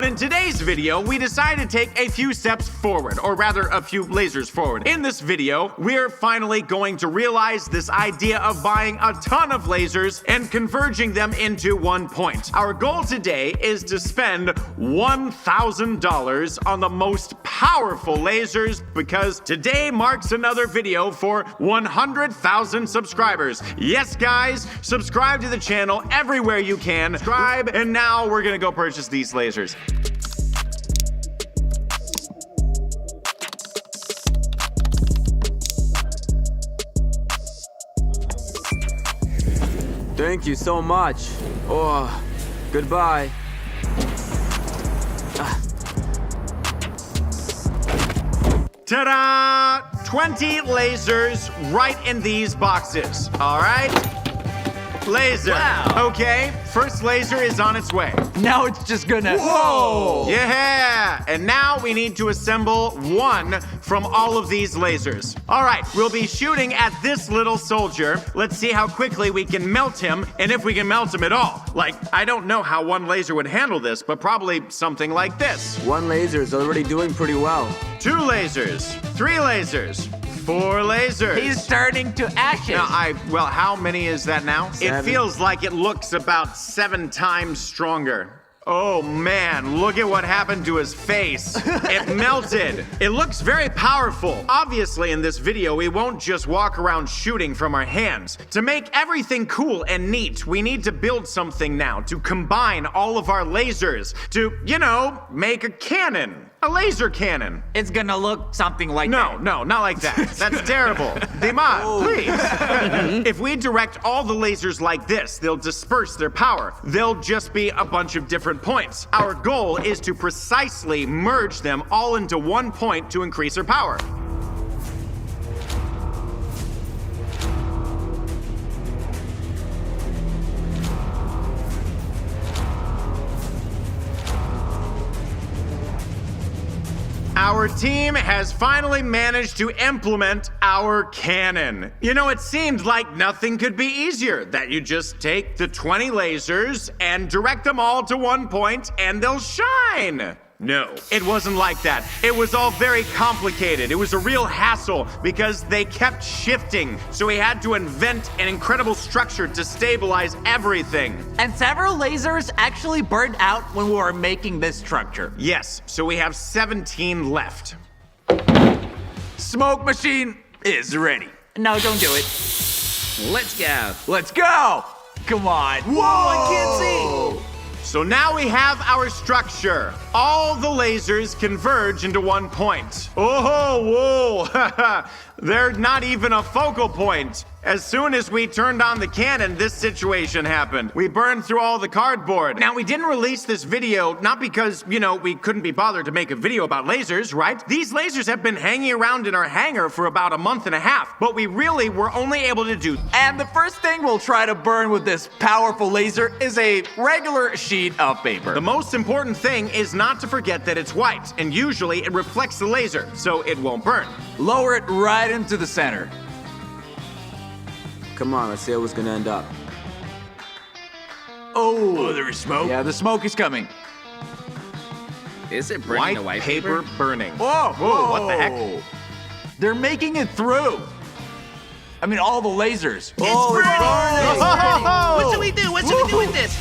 in today's video, we decided to take a few steps forward, or rather a few lasers forward. In this video, we're finally going to realize this idea of buying a ton of lasers and converging them into one point. Our goal today is to spend $1,000 on the most powerful lasers because today marks another video for 100,000 subscribers. Yes, guys, subscribe to the channel everywhere you can. Subscribe, and now we're gonna go purchase these lasers. Thank you so much. Oh, goodbye. Ta-da! 20 lasers right in these boxes. All right? Laser. Wow. Okay, first laser is on its way. Now it's just gonna... Whoa! Yeah! And now we need to assemble one from all of these lasers. All right, we'll be shooting at this little soldier. Let's see how quickly we can melt him, and if we can melt him at all. Like, I don't know how one laser would handle this, but probably something like this. One laser is already doing pretty well. 2 lasers, 3 lasers, 4 lasers. He's turning to ashes. Now, well, how many is that now? 7. It feels like it looks about 7 times stronger. Oh man, look at what happened to his face. It melted. It looks very powerful. Obviously, in this video, we won't just walk around shooting from our hands. To make everything cool and neat, we need to build something now to combine all of our lasers to, you know, make a cannon. A laser cannon. It's gonna look something like that. No, not like that. That's terrible. Dima, please. If we direct all the lasers like this, they'll disperse their power. They'll just be a bunch of different points. Our goal is to precisely merge them all into one point to increase their power. Our team has finally managed to implement our cannon. You know, it seemed like nothing could be easier, that you just take the 20 lasers and direct them all to one point and they'll shine. No, it wasn't like that. It was all very complicated. It was a real hassle because they kept shifting. So we had to invent an incredible structure to stabilize everything. And several lasers actually burned out when we were making this structure. Yes, so we have 17 left. Smoke machine is ready. No, don't do it. Let's go. Let's go! Come on. Whoa! I can't see! So now we have our structure. All the lasers converge into one point. Oh, whoa, they're not even a focal point. As soon as we turned on the cannon, this situation happened. We burned through all the cardboard. Now, we didn't release this video, not because, you know, we couldn't be bothered to make a video about lasers, right? These lasers have been hanging around in our hangar for about a month and a half, but we really were only able to do... And the first thing we'll try to burn with this powerful laser is a regular sheet of paper. The most important thing is not to forget that it's white, and usually it reflects the laser, so it won't burn. Lower it right into the center. Come on, let's see how it's gonna end up. Oh, there's smoke? Yeah, the smoke is coming. Is it burning the white paper? burning. Whoa, Whoa, what the heck? They're making it through. I mean, all the lasers. It's burning! Oh! What should we do? What should we do with this?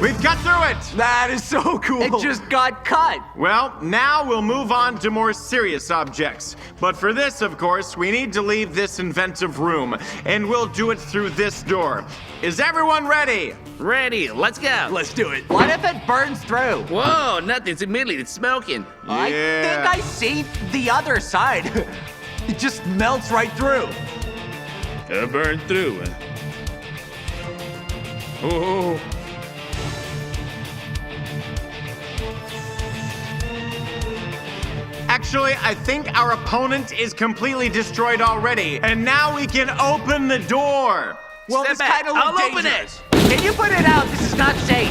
We've got through it! That is so cool. It just got cut. Well, now we'll move on to more serious objects. But for this, of course, we need to leave this inventive room, and we'll do it through this door. Is everyone ready? Ready, let's go. Let's do it. What if it burns through? Whoa, nothing's immediately, it's smoking. I think I see the other side. It just melts right through. It burned through. Oh. Actually, I think our opponent is completely destroyed already, and now we can open the door. Well, Step this back. kind of looks I'll open dangerous. Can you put it out? This is not safe.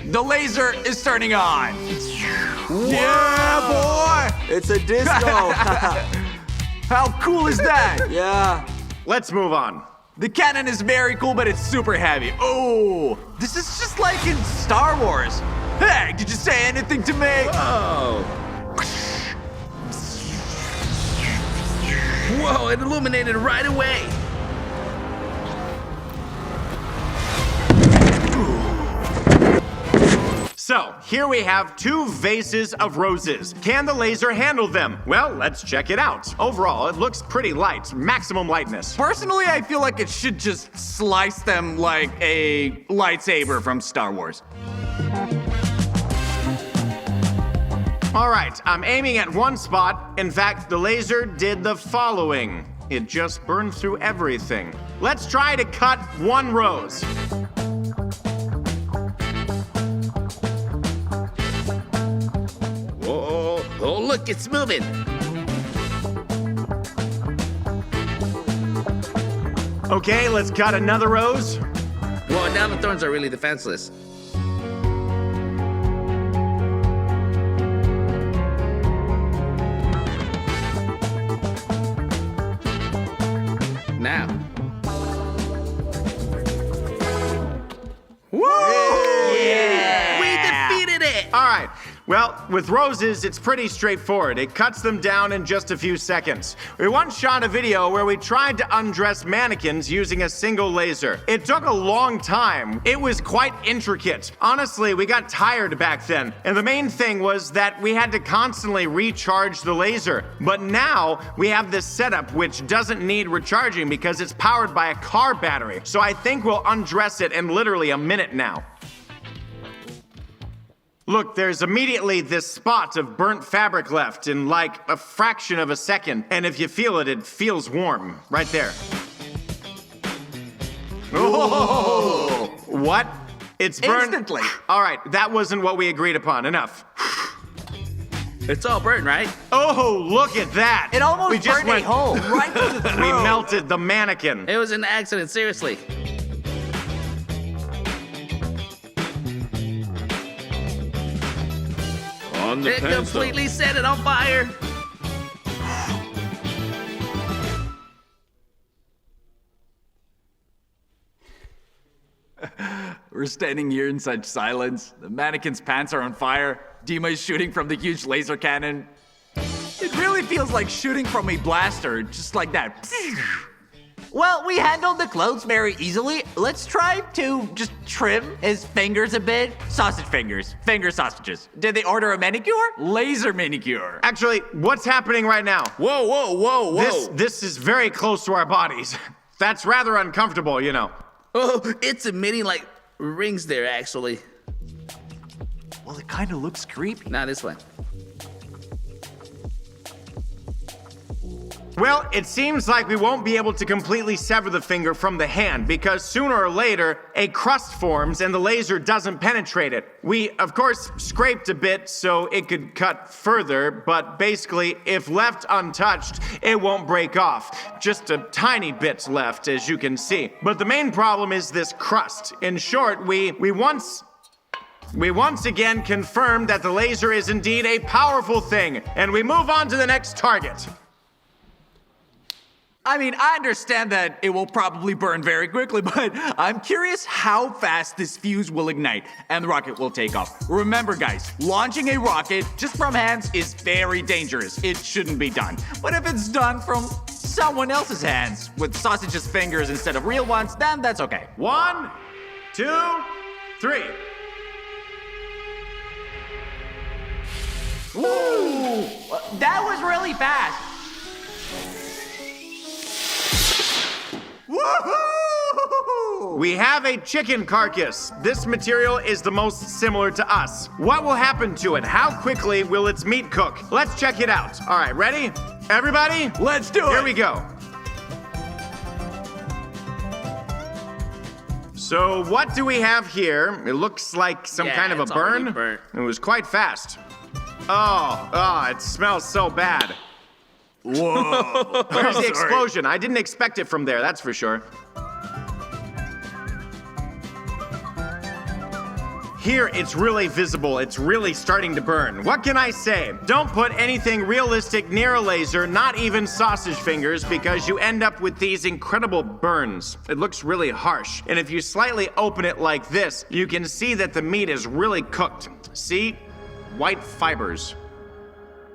The laser is turning on. Yeah, boy! It's a disco. How cool is that? Yeah. Let's move on. The cannon is very cool, but it's super heavy. Oh, this is just like in Star Wars. Hey, did you say anything to me? Oh. Whoa, it illuminated right away. So, here we have 2 vases of roses. Can the laser handle them? Well, let's check it out. Overall, it looks pretty light, maximum lightness. Personally, I feel like it should just slice them like a lightsaber from Star Wars. All right, I'm aiming at one spot. In fact, the laser did the following. It just burned through everything. Let's try to cut 1 rose. Whoa, oh, look, it's moving. Okay, let's cut another rose. Whoa, now the thorns are really defenseless. Now. Yeah! We defeated it! All right. Well, with roses, it's pretty straightforward. It cuts them down in just a few seconds. We once shot a video where we tried to undress mannequins using a single laser. It took a long time. It was quite intricate. Honestly, we got tired back then. And the main thing was that we had to constantly recharge the laser. But now we have this setup which doesn't need recharging because it's powered by a car battery. So I think we'll undress it in literally a minute now. Look, there's immediately this spot of burnt fabric left in like a fraction of a second. And if you feel it, it feels warm. Right there. Oh! What? It's burned? Instantly. All right, that wasn't what we agreed upon. Enough. It's all burnt, right? Oh, look at that. It almost we just burned went, a hole right to the throat. We melted the mannequin. It was an accident, seriously. On the It pencil. completely set it on fire. We're standing here in such silence. The mannequin's pants are on fire. Dima is shooting from the huge laser cannon. It really feels like shooting from a blaster, just like that. Well, we handled the clothes very easily. Let's try to just trim his fingers a bit. Sausage fingers. Finger sausages. Did they order a manicure? Laser manicure. Actually, what's happening right now? Whoa, whoa, whoa, whoa. This is very close to our bodies. That's rather uncomfortable, you know. Oh, it's emitting like rings there, actually. Well, it kind of looks creepy. Not this way. Well, it seems like we won't be able to completely sever the finger from the hand because sooner or later, a crust forms and the laser doesn't penetrate it. We, of course, scraped a bit so it could cut further, but basically, if left untouched, it won't break off. Just a tiny bit left, as you can see. But the main problem is this crust. In short, we once again confirmed that the laser is indeed a powerful thing, and we move on to the next target. I mean, I understand that it will probably burn very quickly, but I'm curious how fast this fuse will ignite and the rocket will take off. Remember, guys, launching a rocket just from hands is very dangerous. It shouldn't be done. But if it's done from someone else's hands with sausage's fingers instead of real ones, then that's okay. 1, 2, 3. Ooh, that was really fast. Woohoo! We have a chicken carcass. This material is the most similar to us. What will happen to it? How quickly will its meat cook? Let's check it out. All right, ready? Everybody? Let's do it. Here we go. So what do we have here? It looks like some Yeah, kind of a it's already burn. burnt. It was quite fast. Oh, it smells so bad. Whoa. Where's the Sorry. explosion? I didn't expect it from there, that's for sure. Here, it's really visible. It's really starting to burn. What can I say? Don't put anything realistic near a laser, not even sausage fingers, because you end up with these incredible burns. It looks really harsh. And if you slightly open it like this, you can see that the meat is really cooked. See? White fibers.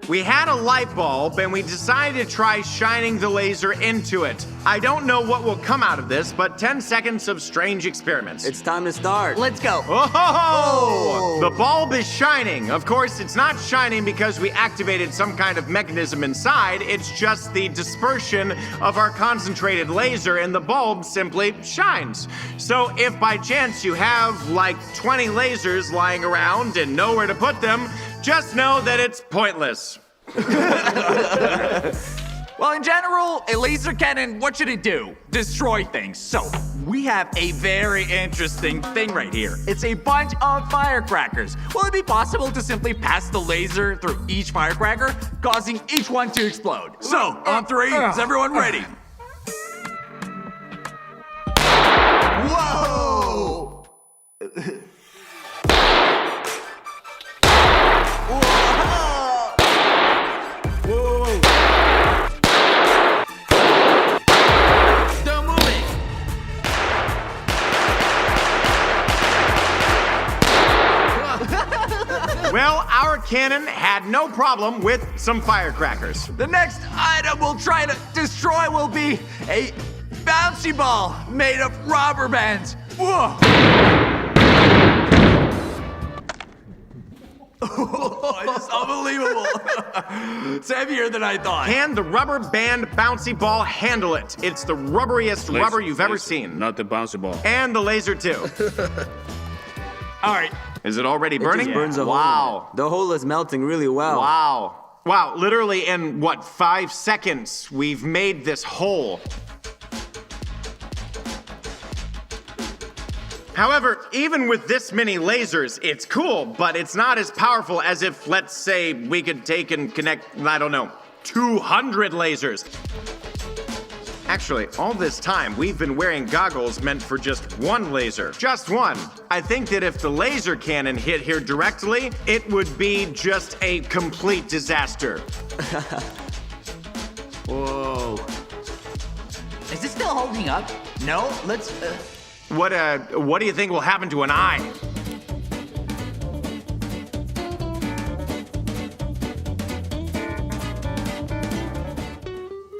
We had a light bulb and we decided to try shining the laser into it. I don't know what will come out of this, but 10 seconds of strange experiments. It's time to start. Let's go. Oh! The bulb is shining. Of course, it's not shining because we activated some kind of mechanism inside. It's just the dispersion of our concentrated laser and the bulb simply shines. So if by chance you have like 20 lasers lying around and nowhere to put them, just know that it's pointless. Well, in general, a laser cannon, what should it do? Destroy things. So, we have a very interesting thing right here. It's a bunch of firecrackers. Will it be possible to simply pass the laser through each firecracker, causing each one to explode? So, on three, is everyone ready? Whoa! Don't move it. Well, our cannon had no problem with some firecrackers. The next item we'll try to destroy will be a bouncy ball made of rubber bands. Whoa! It's unbelievable. It's heavier than I thought. Can the rubber band bouncy ball handle it? It's the rubberiest rubber you've ever seen. Not the bouncy ball. And the laser too. All right. Is it already It burning? just burns a hole. Wow. The hole is melting really well. Wow. Wow, literally in what, 5 seconds, we've made this hole. However, even with this many lasers, it's cool, but it's not as powerful as if, let's say, we could take and connect, I don't know, 200 lasers. Actually, all this time, we've been wearing goggles meant for just one laser. Just one. I think that if the laser cannon hit here directly, it would be just a complete disaster. Whoa. Is it still holding up? No? Let's... What do you think will happen to an eye?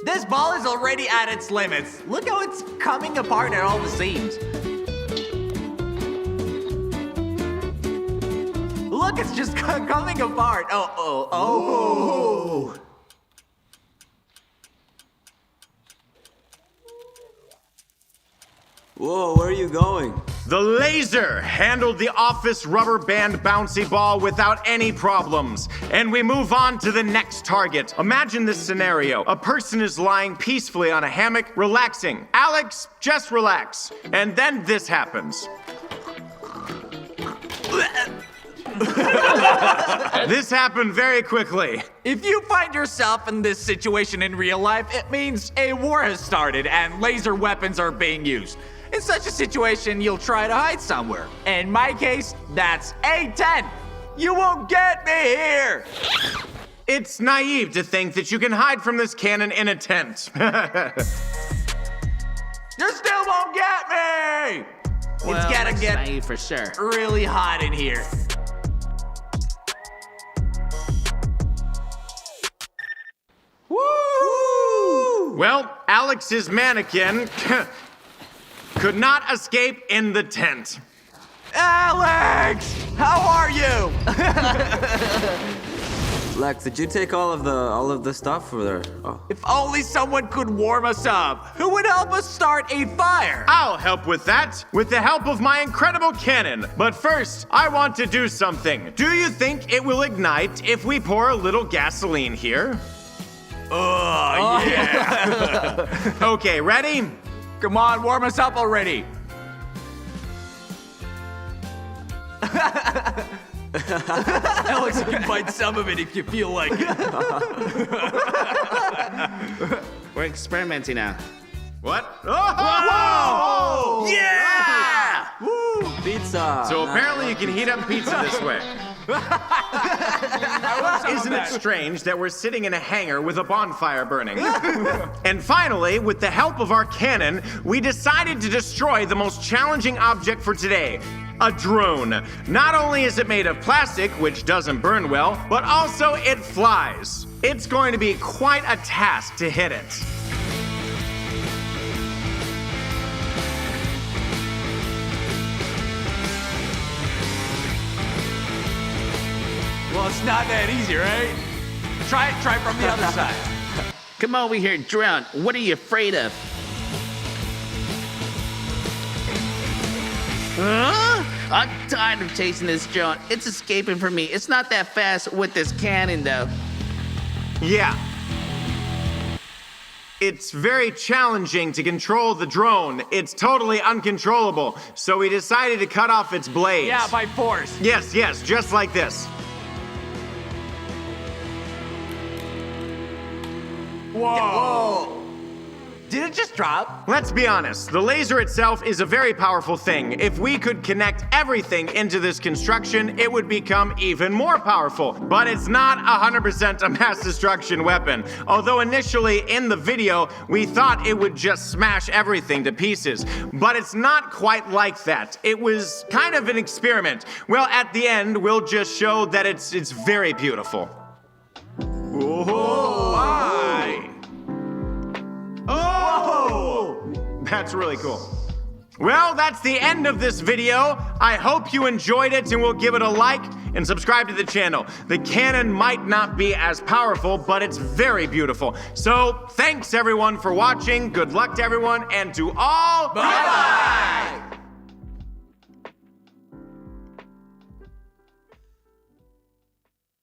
This ball is already at its limits. Look how it's coming apart at all the seams. Look, it's just coming apart. Oh. Whoa, where are you going? The laser handled the office rubber band bouncy ball without any problems. And we move on to the next target. Imagine this scenario. A person is lying peacefully on a hammock, relaxing. Alex, just relax. And then this happens. This happened very quickly. If you find yourself in this situation in real life, it means a war has started and laser weapons are being used. In such a situation, you'll try to hide somewhere. In my case, that's a tent. You won't get me here. It's naive to think that you can hide from this cannon in a tent. You still won't get me. Well, It's gotta that's get naive for sure. really hot in here. Woo! Well, Alex's mannequin could not escape in the tent. Alex, how are you? Lex, did you take all of the stuff for there? Oh. If only someone could warm us up. Who would help us start a fire? I'll help with that, with the help of my incredible cannon. But first, I want to do something. Do you think it will ignite if we pour a little gasoline here? Oh, yeah. Okay, ready? Come on, warm us up already. Alex, you can bite some of it if you feel like it. We're experimenting now. What? Oh! Yeah! Woo! Pizza. So apparently you can heat up pizza this way. Isn't it strange that we're sitting in a hangar with a bonfire burning? And finally, with the help of our cannon, we decided to destroy the most challenging object for today. A drone. Not only is it made of plastic, which doesn't burn well, but also it flies. It's going to be quite a task to hit it. Well, it's not that easy, right? Try it from the other side. Come over here, drone. What are you afraid of? Huh? I'm tired of chasing this drone. It's escaping from me. It's not that fast with this cannon, though. Yeah. It's very challenging to control the drone. It's totally uncontrollable. So we decided to cut off its blades. Yeah, by force. Yes, just like this. Whoa. Did it just drop? Let's be honest, the laser itself is a very powerful thing. If we could connect everything into this construction, it would become even more powerful. But it's not 100% a mass destruction weapon. Although initially in the video, we thought it would just smash everything to pieces. But it's not quite like that. It was kind of an experiment. Well, at the end, we'll just show that it's very beautiful. Whoa! Why? Oh! That's really cool. Well, that's the end of this video. I hope you enjoyed it and will give it a like and subscribe to the channel. The cannon might not be as powerful, but it's very beautiful. So, thanks everyone for watching. Good luck to everyone and to all. Bye-bye!